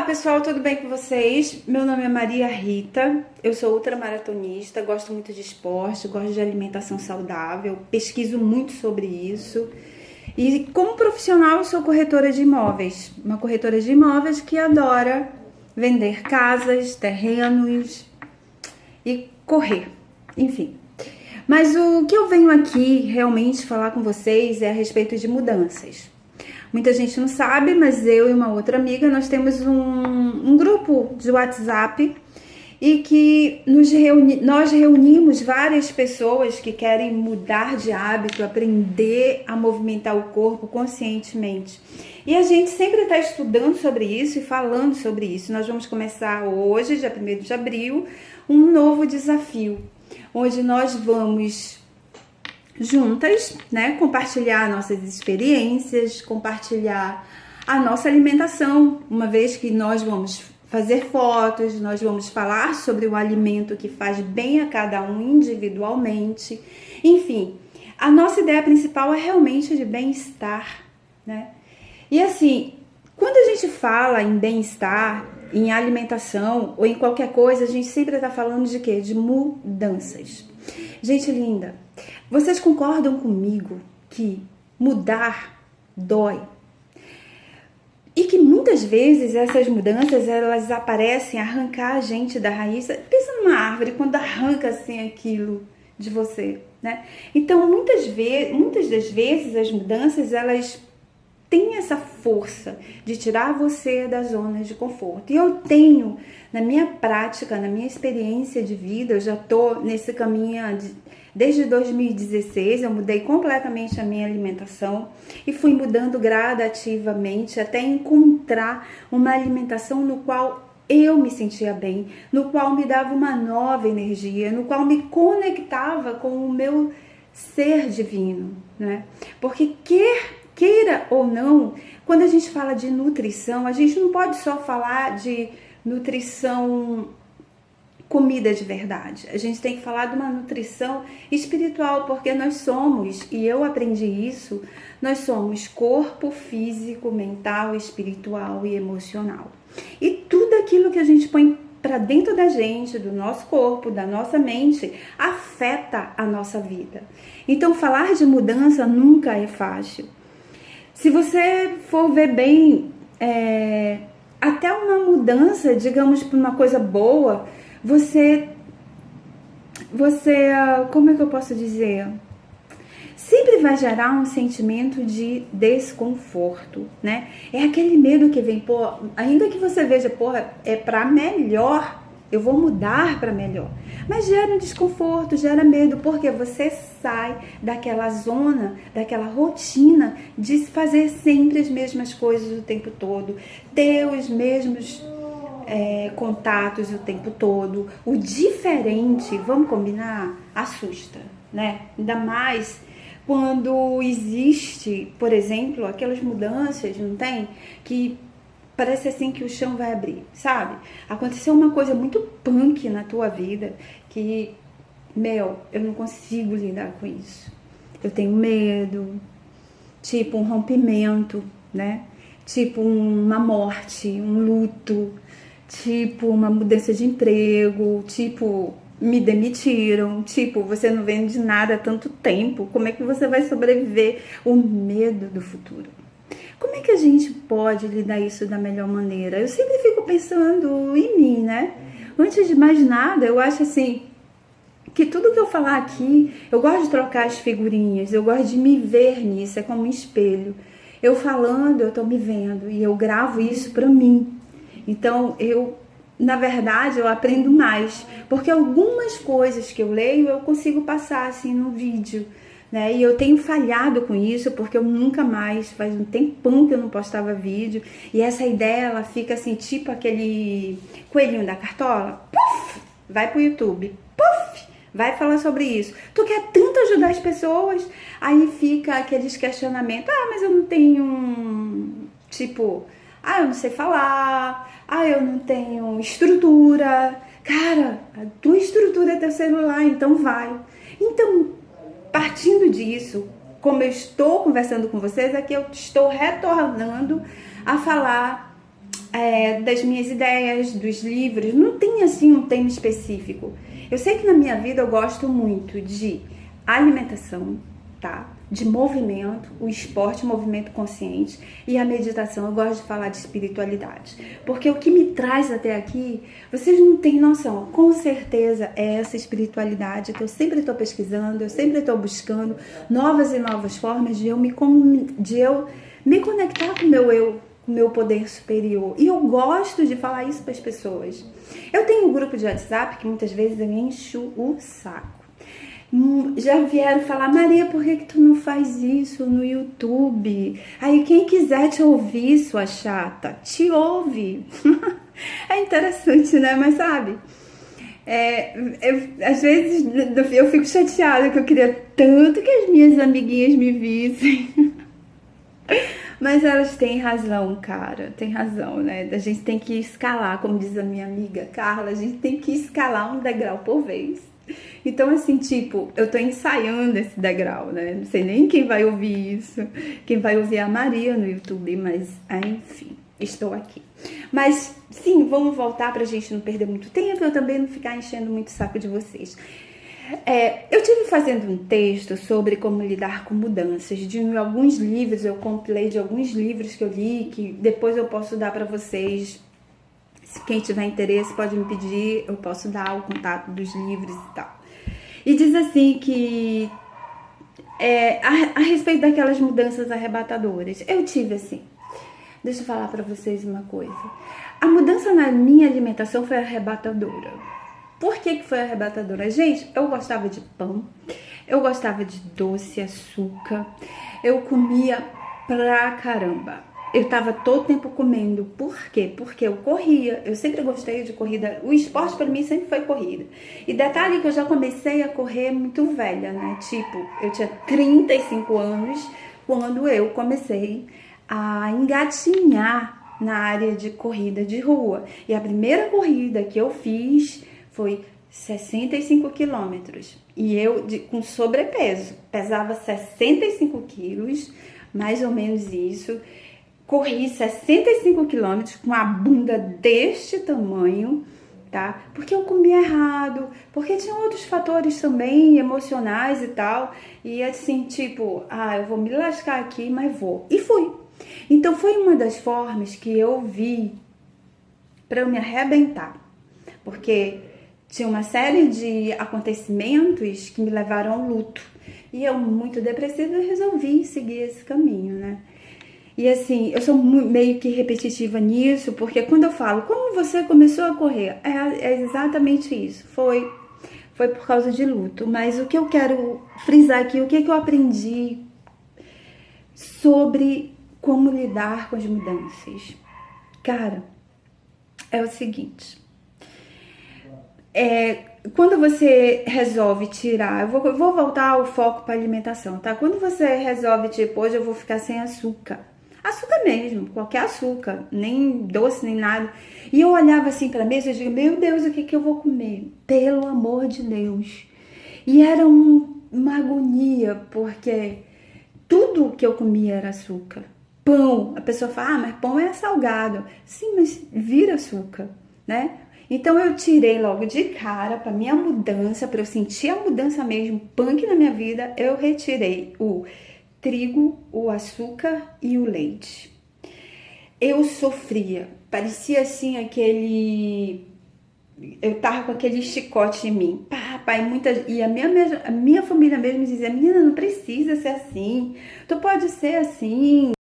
Pessoal, tudo bem com vocês? Meu nome é Maria Rita, eu sou ultramaratonista, gosto muito de esporte, gosto de alimentação saudável, pesquiso muito sobre isso. E como profissional, eu sou corretora de imóveis, uma corretora de imóveis que adora vender casas, terrenos e correr, enfim. Mas o que eu venho aqui realmente falar com vocês é a respeito de mudanças. Muita gente não sabe, mas eu e uma outra amiga, nós temos um grupo de WhatsApp e que nós reunimos várias pessoas que querem mudar de hábito, aprender a movimentar o corpo conscientemente. E a gente sempre está estudando sobre isso e falando sobre isso. Nós vamos começar hoje, dia 1º de abril, um novo desafio, onde nós vamos juntas, né, compartilhar nossas experiências, compartilhar a nossa alimentação, uma vez que nós vamos fazer fotos, nós vamos falar sobre o alimento que faz bem a cada um individualmente. Enfim, a nossa ideia principal é realmente de bem-estar, né? E assim, quando a gente fala em bem-estar, em alimentação ou em qualquer coisa, a gente sempre está falando de quê? De mudanças. Gente linda, vocês concordam comigo que mudar dói? E que muitas vezes essas mudanças, elas aparecem arrancar a gente da raiz. Pensa numa árvore quando arranca assim aquilo de você, né? Então muitas das vezes as mudanças, elas têm essa força de tirar você da zona de conforto. E eu tenho, na minha prática, na minha experiência de vida, eu já tô nesse caminho desde 2016, eu mudei completamente a minha alimentação e fui mudando gradativamente até encontrar uma alimentação no qual eu me sentia bem, no qual me dava uma nova energia, no qual me conectava com o meu ser divino, né? Porque queira ou não, quando a gente fala de nutrição, a gente não pode só falar de nutrição comida de verdade. A gente tem que falar de uma nutrição espiritual, porque nós somos, e eu aprendi isso, nós somos corpo físico, mental, espiritual e emocional. E tudo aquilo que a gente põe para dentro da gente, do nosso corpo, da nossa mente, afeta a nossa vida. Então, falar de mudança nunca é fácil. Se você for ver bem, até uma mudança, digamos, para uma coisa boa, você, como é que eu posso dizer? Sempre vai gerar um sentimento de desconforto, né? É aquele medo que vem, pô, ainda que você veja, porra, é para melhor, eu vou mudar para melhor. Mas gera um desconforto, gera medo, porque você sai daquela zona, daquela rotina de fazer sempre as mesmas coisas o tempo todo, ter os mesmos contatos o tempo todo. O diferente, vamos combinar, assusta, né? Ainda mais quando existe, por exemplo, aquelas mudanças, não tem? Que parece assim que o chão vai abrir, sabe? Aconteceu uma coisa muito punk na tua vida que, eu não consigo lidar com isso. Eu tenho medo, tipo um rompimento, né? Tipo uma morte, um luto, tipo uma mudança de emprego, tipo me demitiram, tipo você não vende nada há tanto tempo, como é que você vai sobreviver? O medo do futuro. Como é que a gente pode lidar isso da melhor maneira? Eu sempre fico pensando em mim, né? Antes de mais nada, eu acho assim, que tudo que eu falar aqui, eu gosto de trocar as figurinhas, eu gosto de me ver nisso, é como um espelho. Eu falando, eu tô me vendo e eu gravo isso pra mim. Então, na verdade, eu aprendo mais, porque algumas coisas que eu leio, eu consigo passar assim no vídeo, né? E eu tenho falhado com isso, porque eu nunca mais, faz um tempão que eu não postava vídeo, e essa ideia, ela fica assim, tipo aquele coelhinho da cartola, puf, vai pro YouTube, puf, vai falar sobre isso. Tu quer tanto ajudar as pessoas, aí fica aqueles questionamentos, mas eu não tenho, tipo, eu não sei falar, eu não tenho estrutura. Cara, a tua estrutura é teu celular, então vai. Então, partindo disso, como eu estou conversando com vocês, aqui eu estou retornando a falar das minhas ideias, dos livros. Não tem assim um tema específico. Eu sei que na minha vida eu gosto muito de alimentação, tá? De movimento, o esporte, o movimento consciente, e a meditação. Eu gosto de falar de espiritualidade, porque o que me traz até aqui, vocês não têm noção, com certeza é essa espiritualidade que eu sempre estou pesquisando, eu sempre estou buscando novas e novas formas de eu me conectar com o meu eu, com o meu poder superior. E eu gosto de falar isso para as pessoas. Eu tenho um grupo de WhatsApp que muitas vezes eu encho o saco. Já vieram falar: Maria, por que tu não faz isso no YouTube? Aí quem quiser te ouvir, sua chata, te ouve. É interessante, né? Mas sabe, às vezes eu fico chateada, que eu queria tanto que as minhas amiguinhas me vissem. Mas elas têm razão, cara, tem razão, né? A gente tem que escalar, como diz a minha amiga Carla, a gente tem que escalar um degrau por vez. Então, assim, tipo, eu tô ensaiando esse degrau, né? Não sei nem quem vai ouvir isso, quem vai ouvir é a Maria no YouTube, mas, enfim, estou aqui. Mas, sim, vamos voltar pra gente não perder muito tempo, eu também não ficar enchendo muito o saco de vocês. Eu tive fazendo um texto sobre como lidar com mudanças, de alguns livros, eu compilei de alguns livros que eu li, que depois eu posso dar pra vocês. Se quem tiver interesse pode me pedir, eu posso dar o contato dos livros e tal. E diz assim que, a respeito daquelas mudanças arrebatadoras, eu tive assim, deixa eu falar pra vocês uma coisa. A mudança na minha alimentação foi arrebatadora. Por que foi arrebatadora? Gente, eu gostava de pão, eu gostava de doce, açúcar, eu comia pra caramba. Eu tava todo tempo comendo. Por quê? Porque eu corria. Eu sempre gostei de corrida. O esporte pra mim sempre foi corrida. E detalhe que eu já comecei a correr muito velha, né? Tipo, eu tinha 35 anos quando eu comecei a engatinhar na área de corrida de rua. E a primeira corrida que eu fiz foi 65 quilômetros. E eu, com sobrepeso, pesava 65 quilos, mais ou menos isso. Corri 65 quilômetros com a bunda deste tamanho, tá? Porque eu comia errado, porque tinha outros fatores também, emocionais e tal. E assim, tipo, eu vou me lascar aqui, mas vou. E fui. Então foi uma das formas que eu vi para eu me arrebentar. Porque tinha uma série de acontecimentos que me levaram ao luto. E eu, muito depressiva, resolvi seguir esse caminho, né? E assim, eu sou meio que repetitiva nisso, porque quando eu falo, como você começou a correr? É exatamente isso, foi por causa de luto. Mas o que eu quero frisar aqui, o que eu aprendi sobre como lidar com as mudanças? Cara, é o seguinte, quando você resolve tirar, eu vou voltar o foco para alimentação, tá? Quando você resolve, tipo, hoje eu vou ficar sem açúcar mesmo, qualquer açúcar, nem doce, nem nada. E eu olhava assim pra mesa e digo, meu Deus, o que eu vou comer? Pelo amor de Deus. E era uma agonia, porque tudo que eu comia era açúcar. Pão, a pessoa fala, mas pão é salgado. Sim, mas vira açúcar, né? Então eu tirei logo de cara para minha mudança, para eu sentir a mudança mesmo, punk na minha vida, eu retirei o trigo, o açúcar e o leite. Eu sofria, parecia assim eu tava com aquele chicote em mim, e a minha família mesmo dizia, menina, não precisa ser assim, tu pode ser assim,